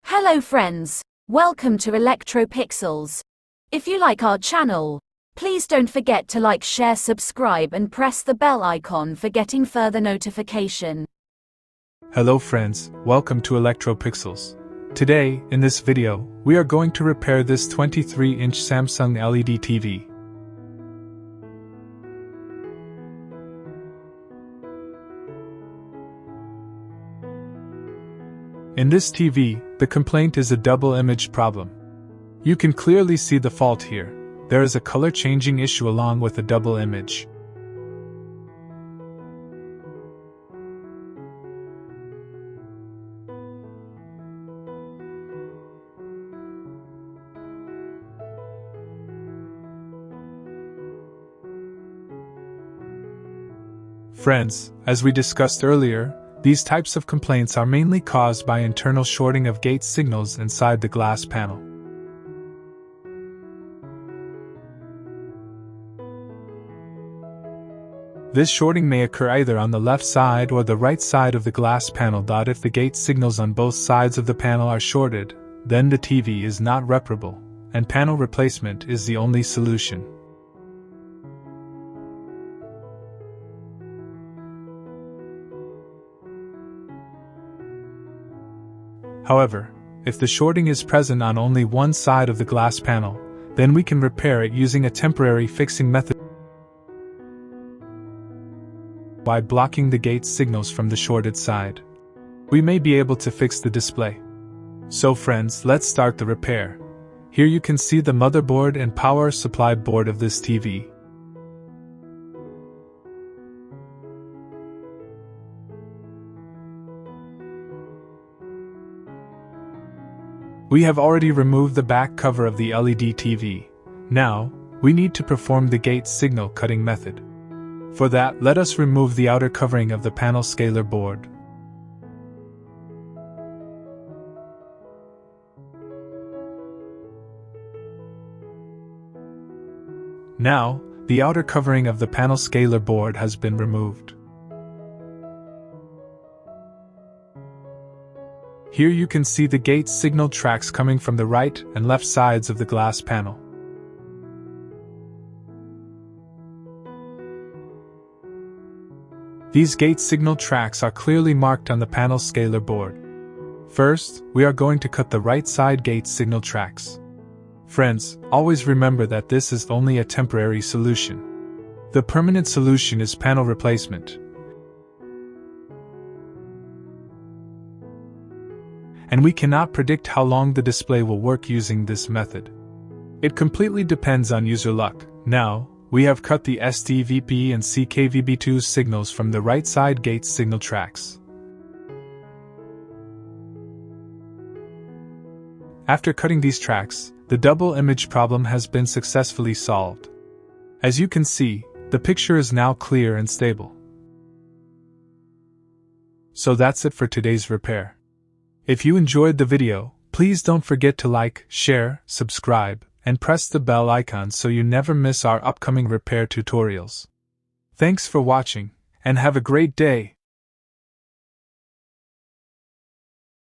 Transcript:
Hello friends, welcome to ElectroPixels. If you like our channel, please don't forget to like, share, subscribe and press the bell icon for getting further notification. Hello friends, welcome to ElectroPixels. Today, in this video, we are going to repair this 23-inch Samsung LED TV. In this TV, the complaint is a double image problem. You can clearly see the fault here. There is a color changing issue along with a double image. Friends, as we discussed earlier, these types of complaints are mainly caused by internal shorting of gate signals inside the glass panel. This shorting may occur either on the left side or the right side of the glass panel. If the gate signals on both sides of the panel are shorted, then the TV is not reparable, and panel replacement is the only solution. However, if the shorting is present on only one side of the glass panel, then we can repair it using a temporary fixing method by blocking the gate signals from the shorted side. We may be able to fix the display. So friends, let's start the repair. Here you can see the motherboard and power supply board of this TV. We have already removed the back cover of the LED TV. Now, we need to perform the gate signal cutting method. For that, let us remove the outer covering of the panel scaler board. Now, the outer covering of the panel scaler board has been removed. Here you can see the gate signal tracks coming from the right and left sides of the glass panel. These gate signal tracks are clearly marked on the panel scaler board. First, we are going to cut the right side gate signal tracks. Friends, always remember that this is only a temporary solution. The permanent solution is panel replacement. And we cannot predict how long the display will work using this method. It completely depends on user luck. Now, we have cut the SDVP and CKVB2 signals from the right side gate signal tracks. After cutting these tracks, the double image problem has been successfully solved. As you can see, the picture is now clear and stable. So that's it for today's repair. If you enjoyed the video, please don't forget to like, share, subscribe, and press the bell icon so you never miss our upcoming repair tutorials. Thanks for watching, and have a great day.